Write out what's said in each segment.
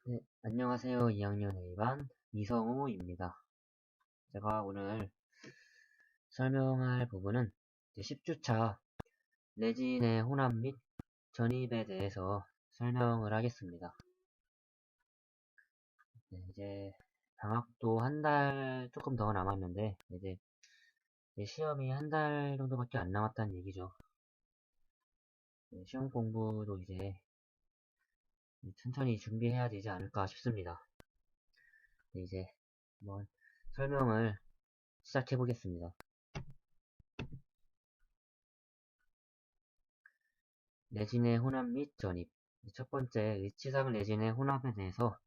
네, 안녕하세요. 2학년 A반 이성우입니다. 제가 오늘 설명할 부분은 10주차 내진의 혼합 및 전입에 대해서 설명을 하겠습니다. 네, 이제 방학도 한 달 조금 더 남았는데 이제 시험이 한 달 정도밖에 안 남았다는 얘기죠. 네, 시험 공부도 이제 천천히 준비해야 되지 않을까 싶습니다. 네, 이제 한번 설명을 시작해 보겠습니다. 내진의 혼합 및 전입. 첫 번째, 의치상 내진의 혼합에 대해서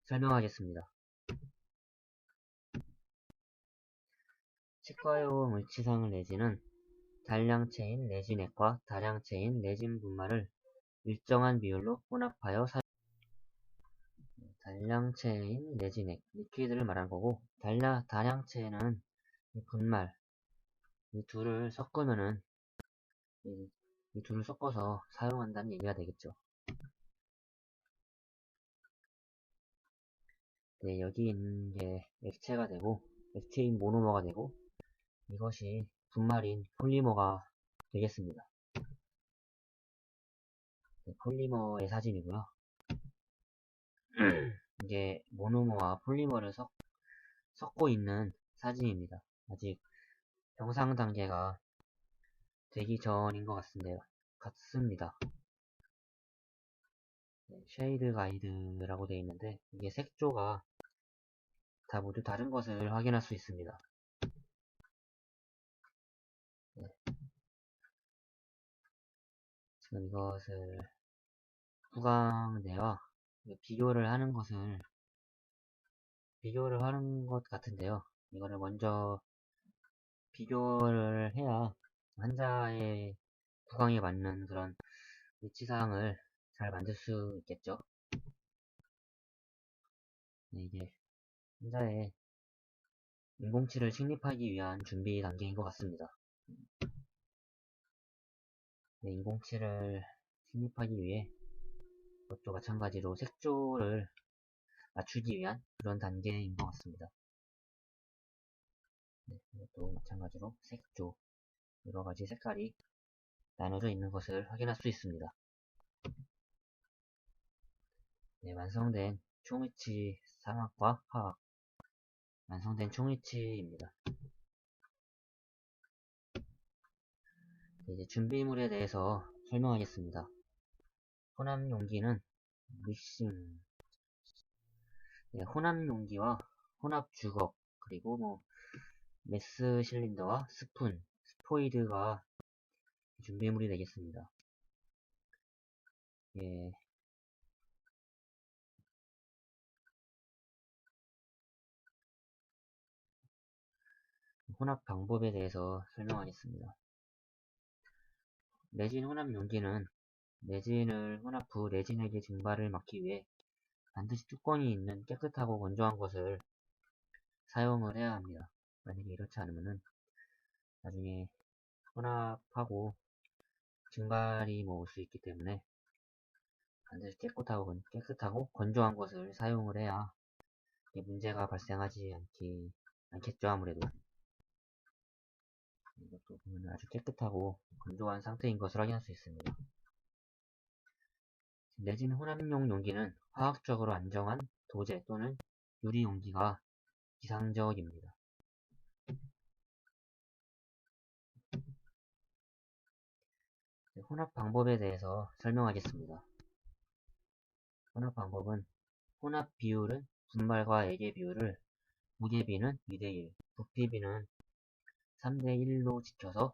설명하겠습니다. 치과용 의치상 내진은 단량체인 내진액과 다량체인 내진 분말을 일정한 비율로 혼합하여 단량체인 내진액, 리퀴드를 말하는 거고, 다량체는 분말, 이 둘을 섞으면은 이 둘을 섞어서 사용한다는 얘기가 되겠죠. 네, 여기 있는 게 액체가 되고, 액체인 모노머가 되고, 이것이 분말인 폴리머가 되겠습니다. 네, 폴리머의 사진이고요. 이게 모노머와 폴리머를 섞고 있는 사진입니다. 아직 형상 단계가 되기 전인 것 같습니다. 네, 쉐이드 가이드라고 되어 있는데 이게 색조가 다 모두 다른 것을 확인할 수 있습니다. 네, 지금 이것을 후광내와 비교를 하는 것 같은데요. 이거를 먼저 비교를 해야 환자의 구강에 맞는 그런 위치상을 잘 만들 수 있겠죠. 네, 이게 환자의 인공치를 식립하기 위한 준비 단계인 것 같습니다. 네, 인공치를 식립하기 위해 그것도 마찬가지로 색조를 맞추기 위한 그런 단계인 것 같습니다. 네, 이것도 마찬가지로 색조, 여러가지 색깔이 나눠져 있는 것을 확인할 수 있습니다. 네, 완성된 총위치 상학과 화학, 완성된 총위치입니다. 이제 준비물에 대해서 설명하겠습니다. 혼합 용기는 믹싱, 네, 혼합 용기와 혼합 주걱, 그리고 메스 실린더와 스푼, 스포이드가 준비물이 되겠습니다. 예, 혼합 방법에 대해서 설명하겠습니다. 레진 혼합 용기는 레진을 혼합 후 레진액의 증발을 막기 위해 반드시 뚜껑이 있는 깨끗하고 건조한 것을 사용을 해야 합니다. 만약에 이렇지 않으면은 나중에 혼합하고 증발이 올 수 있기 때문에 반드시 깨끗하고 건조한 것을 사용을 해야 문제가 발생하지 않겠죠, 아무래도. 이것도 보면 아주 깨끗하고 건조한 상태인 것을 확인할 수 있습니다. 내진 혼합용 용기는 화학적으로 안정한 도제 또는 유리 용기가 이상적입니다. 혼합 방법에 대해서 설명하겠습니다. 혼합 방법은 혼합 비율은 분말과 액의 비율을 무게비는 2대1, 부피비는 3대1로 지켜서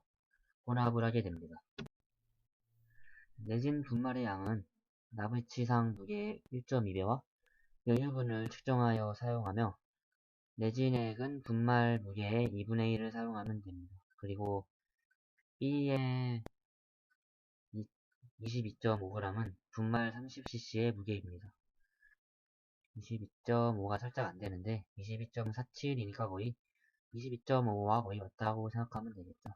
혼합을 하게 됩니다. 내진 분말의 양은 나부치상 무게 1.2배와 여유분을 측정하여 사용하며 내진액은 분말 무게의 2분의 1을 사용하면 됩니다. 그리고 B의 22.5g은 분말 30cc의 무게입니다. 22.5가 살짝 안되는데 22.47이니까 거의 22.5와 거의 맞다고 생각하면 되겠죠.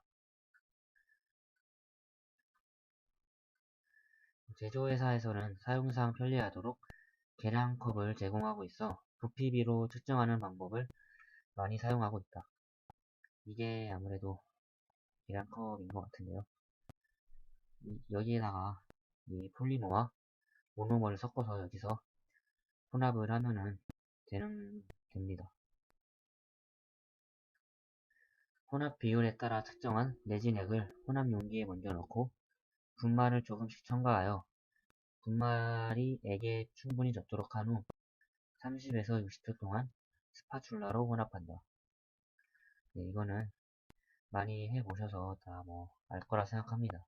제조회사에서는 사용상 편리하도록 계량컵을 제공하고 있어 부피비로 측정하는 방법을 많이 사용하고 있다. 이게 아무래도 계량컵인 것 같은데요. 여기에다가 이 폴리머와 모노머를 섞어서 여기서 혼합을 하면은 됩니다. 혼합 비율에 따라 측정한 레진액을 혼합 용기에 먼저 넣고 분말을 조금씩 첨가하여 분말이 액에 충분히 젖도록 한 후 30에서 60초 동안 스파츌라로 혼합한다. 네, 이거는 많이 해보셔서 다 알 거라 생각합니다.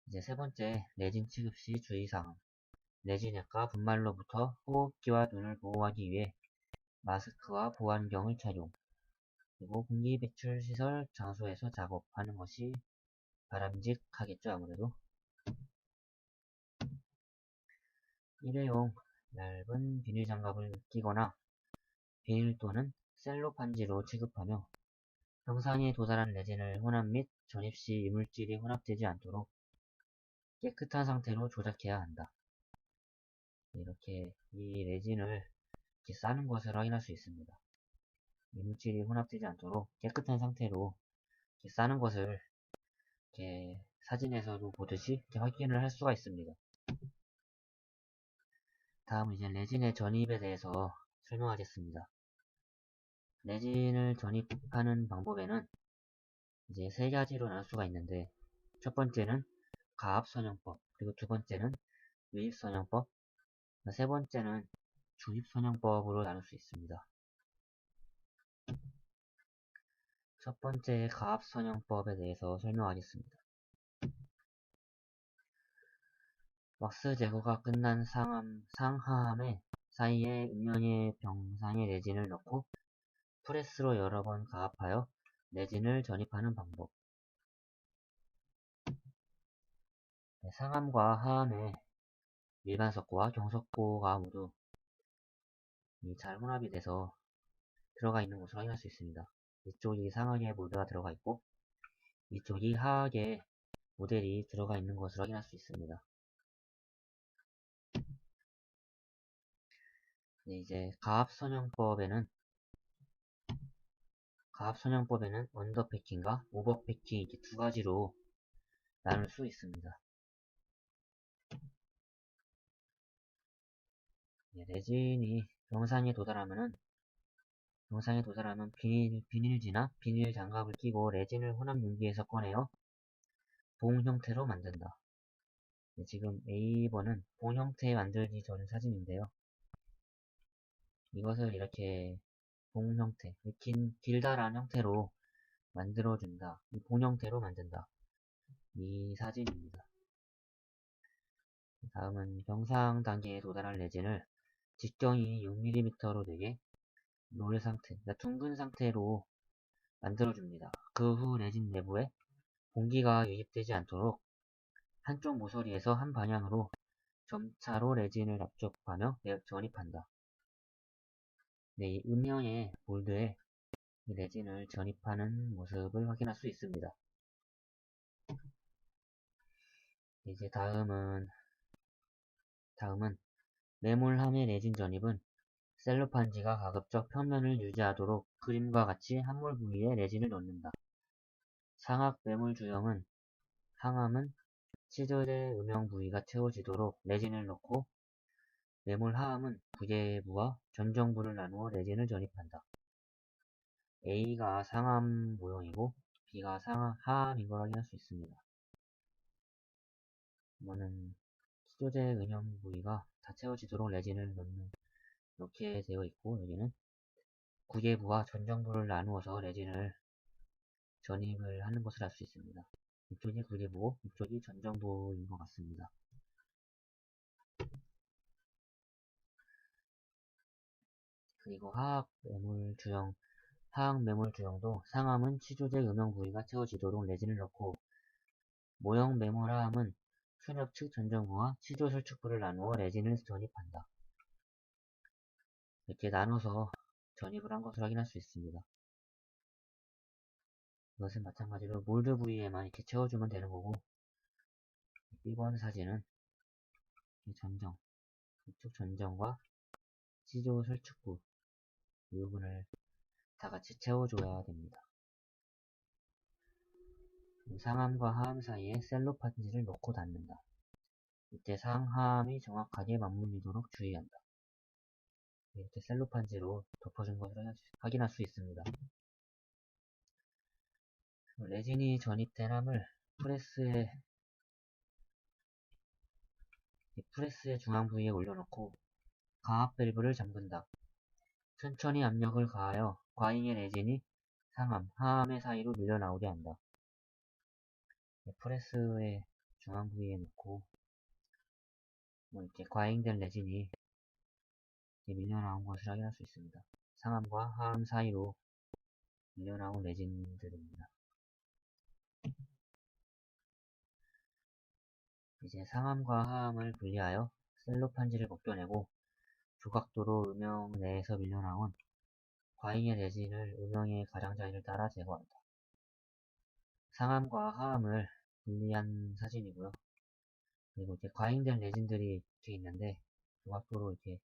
이제 세 번째, 레진 취급 시 주의사항. 레진액과 분말로부터 호흡기와 눈을 보호하기 위해 마스크와 보안경을 착용, 그리고 공기 배출 시설 장소에서 작업하는 것이 바람직하겠죠, 아무래도. 일회용 얇은 비닐 장갑을 끼거나 비닐 또는 셀로판지로 취급하며 정상에 도달한 레진을 혼합 및 전입 시 이물질이 혼합되지 않도록 깨끗한 상태로 조작해야 한다. 이렇게 이 레진을 이렇게 싸는 것을 확인할 수 있습니다. 이물질이 혼합되지 않도록 깨끗한 상태로 이렇게 싸는 것을 이렇게 사진에서도 보듯이 이렇게 확인을 할 수가 있습니다. 다음은 이제 레진의 전입에 대해서 설명하겠습니다. 레진을 전입하는 방법에는 이제 세 가지로 나눌 수가 있는데, 첫 번째는 가압선형법, 그리고 두 번째는 유입선형법, 세 번째는 주입선형법으로 나눌 수 있습니다. 첫 번째 가압선형법에 대해서 설명하겠습니다. 왁스 제거가 끝난 상하함 사이에 음영의 병상에 레진을 넣고 프레스로 여러 번 가압하여 레진을 전입하는 방법. 상함과 하함에 일반석고와 경석고가 모두 잘 혼합이 돼서 들어가 있는 것을 확인할 수 있습니다. 이쪽이 상하계 모드가 들어가 있고 이쪽이 하하계 모델이 들어가 있는 것을 확인할 수 있습니다. 네, 이제 가압선형법에는 언더패킹과 오버패킹 이렇게 두 가지로 나눌 수 있습니다. 네, 레진이 정상에 도달하면 비닐지나 비닐 장갑을 끼고 레진을 혼합 용기에서 꺼내어 봉 형태로 만든다. 네, 지금 A번은 봉 형태 만들기 전 사진인데요. 이것을 이렇게 봉 형태, 길다란 형태로 만들어준다. 봉 형태로 만든다. 이 사진입니다. 다음은 병상 단계에 도달한 레진을 직경이 6mm로 되게 롤 상태, 그러니까 둥근 상태로 만들어줍니다. 그 후 레진 내부에 공기가 유입되지 않도록 한쪽 모서리에서 한 방향으로 점차로 레진을 압축하며 전입한다. 네, 이 음영의 볼드에 이 레진을 전입하는 모습을 확인할 수 있습니다. 이제 다음은 매몰함의 레진 전입은 셀로판지가 가급적 평면을 유지하도록 그림과 같이 함몰 부위에 레진을 넣는다. 상악 매몰 주형은 항암은 치절의 음영 부위가 채워지도록 레진을 넣고 매몰 하함은 부계부와 전정부를 나누어 레진을 전입한다. A가 상암 모형이고 B가 하함인 걸 확인할 수 있습니다. 이거는 치조제 음영 부위가 다 채워지도록 레진을 넣는 이렇게 되어 있고 여기는 구계부와 전정부를 나누어서 레진을 전입을 하는 것을 알 수 있습니다. 이쪽이 구계부고 이쪽이 전정부인 것 같습니다. 그리고 하악 매몰 주형도 상함은 치조제 음영 부위가 채워지도록 레진을 넣고 모형 매몰 하함은 순엽 측 전정부와 치조 설축부를 나누어 레진을 전입한다. 이렇게 나눠서 전입을 한 것을 확인할 수 있습니다. 이것은 마찬가지로 몰드 부위에만 이렇게 채워주면 되는 거고 B번 사진은 전정, 이쪽 전정과 시조 설축부 이 부분을 다 같이 채워줘야 됩니다. 상함과 하함 사이에 셀로 판지를 넣고 닫는다. 이때 상하함이 정확하게 맞물리도록 주의한다. 이렇게 셀로 판지로 덮어준 것을 확인할 수 있습니다. 레진이 전입된 함을 프레스의 중앙 부위에 올려놓고 가압 밸브를 잠근다. 천천히 압력을 가하여 과잉의 레진이 상함, 하함의 사이로 밀려나오게 한다. 프레스의 중앙 부위에 놓고 이렇게 과잉된 레진이 밀려나온 것을 확인할 수 있습니다. 상함과 하함 사이로 밀려나온 레진들입니다. 이제 상함과 하함을 분리하여 셀로 판지를 벗겨내고 조각도로 음영 내에서 밀려나온 과잉의 레진을 음영의 가장자리를 따라 제거한다. 상함과 하함을 분리한 사진이고요. 그리고 이렇게 과잉된 레진들이 이렇게 있는데 조각도로 이렇게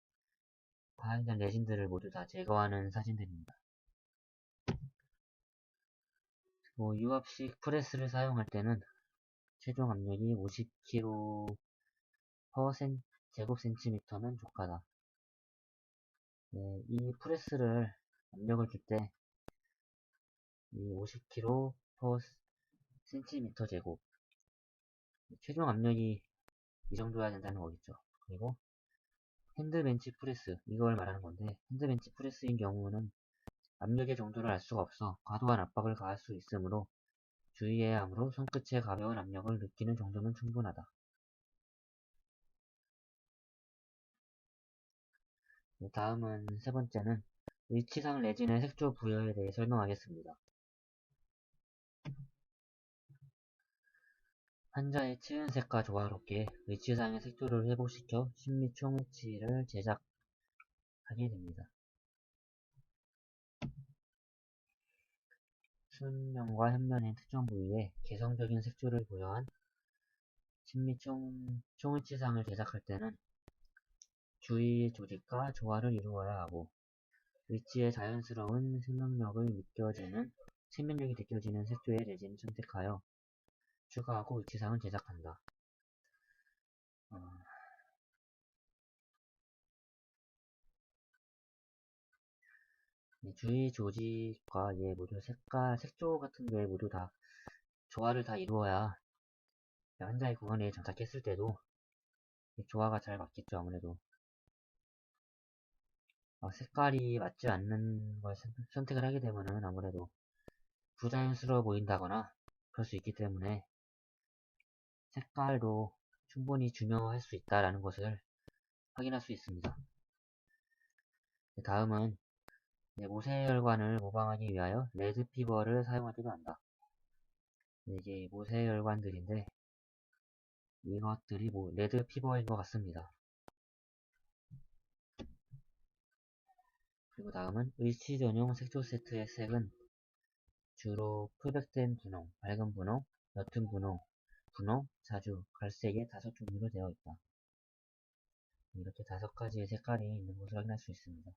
과잉된 레진들을 모두 다 제거하는 사진들입니다. 유압식 프레스를 사용할 때는 최종 압력이 50kg 제곱센티미터면 족하다. 이 프레스를 압력을 줄 때 이 50kg 센티미터 제곱 최종 압력이 이 정도여야 된다는 거겠죠. 그리고 핸드벤치 프레스 이걸 말하는 건데 핸드벤치 프레스인 경우는 압력의 정도를 알 수가 없어 과도한 압박을 가할 수 있으므로 주의해야 하므로 손끝에 가벼운 압력을 느끼는 정도면 충분하다. 다음은 세 번째는 위치상 레진의 색조 부여에 대해 설명하겠습니다. 환자의 치은색과 조화롭게 위치상의 색조를 회복시켜 심미 총위치를 제작하게 됩니다. 순면과 현면의 특정 부위에 개성적인 색조를 부여한 심미 총위치상을 제작할 때는 주위 조직과 조화를 이루어야 하고 위치의 자연스러운 생명력이 느껴지는 색조의 레진을 선택하여 추가하고 위치상을 제작한다. 주위 조직과 모두 색조 같은 게 모두 다 조화를 다 이루어야 환자의 구강내에 장착했을 때도 조화가 잘 맞겠죠. 아무래도 색깔이 맞지 않는 걸 선택을 하게 되면은 아무래도 부자연스러워 보인다거나 그럴 수 있기 때문에 색깔도 충분히 중요할 수 있다라는 것을 확인할 수 있습니다. 다음은 모세혈관을 모방하기 위하여 레드피버를 사용하기도 한다. 이게 모세혈관들인데 이것들이 레드피버인 것 같습니다. 그리고 다음은 의치 전용 색조 세트의 색은 주로 풀백된 분홍, 밝은 분홍, 옅은 분홍, 자주, 갈색의 5종류로 되어 있다. 이렇게 5가지의 색깔이 있는 것을 확인할 수 있습니다.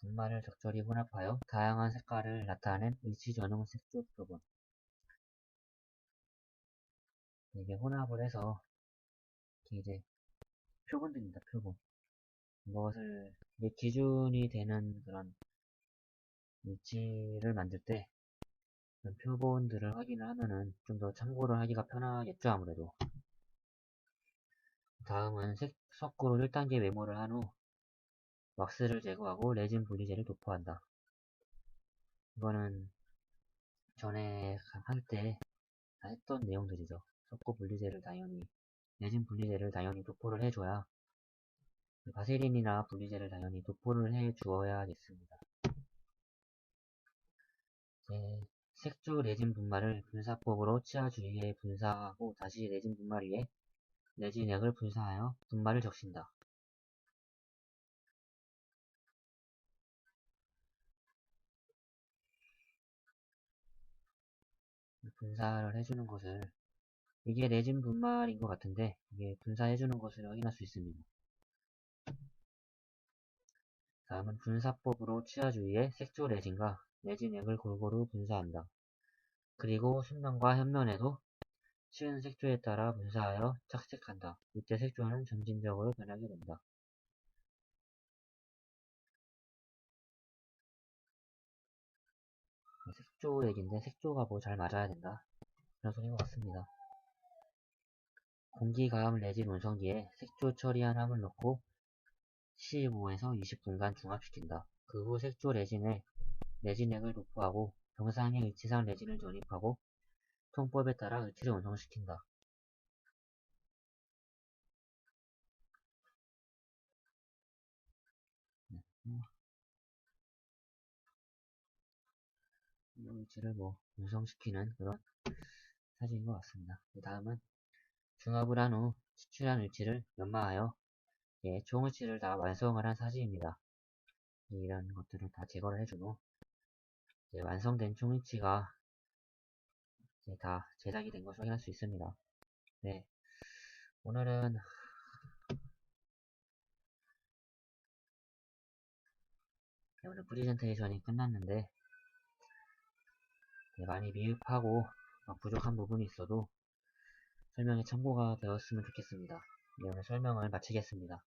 분말을 적절히 혼합하여 다양한 색깔을 나타낸 의치 전용 색조 표본. 이게 혼합을 해서 이제 표본들입니다. 표본. 이것을 기준이 되는 그런 위치를 만들 때 표본들을 확인을 하면은 좀 더 참고를 하기가 편하겠죠. 아무래도. 다음은 석고로 1단계 메모를 한 후 왁스를 제거하고 레진 분리제를 도포한다. 이거는 전에 할 때 했던 내용들이죠. 석고 분리제를 레진 분리제를 당연히 도포를 해줘야 바세린이나 분리제를 당연히 도포를 해주어야겠습니다. 색조 레진 분말을 분사법으로 치아 주위에 분사하고 다시 레진 분말 위에 레진액을 분사하여 분말을 적신다. 분사를 해주는 것을 이게 내진 분말인 것 같은데 이게 분사해주는 것을 확인할 수 있습니다. 다음은 분사법으로 치아 주위에 색조 레진과 레진액을 골고루 분사한다. 그리고 순면과 현면에도 치은 색조에 따라 분사하여 착색한다. 이때 색조는 점진적으로 변하게 된다. 색조 얘기인데 색조가 뭐 잘 맞아야 된다. 그런 소리인 것 같습니다. 공기가음 레진 온성기에 색조 처리한 함을 넣고 15에서 20분간 중압시킨다. 그 후 색조 레진액을 도포하고 정상의 일치상 레진을 전입하고 통법에 따라 일치를 완성시킨다. 일치를 완성시키는 그런 사진인 것 같습니다. 다음은 중압을 한 후 추출한 일치를 연마하여 총 일치를 다 완성을 한 사진입니다. 이런 것들을 다 제거를 해준 후 완성된 총 일치가 다 제작이 된 것을 확인할 수 있습니다. 네, 오늘 프리젠테이션이 끝났는데 많이 미흡하고 부족한 부분이 있어도 설명에 참고가 되었으면 좋겠습니다. 오늘 설명을 마치겠습니다.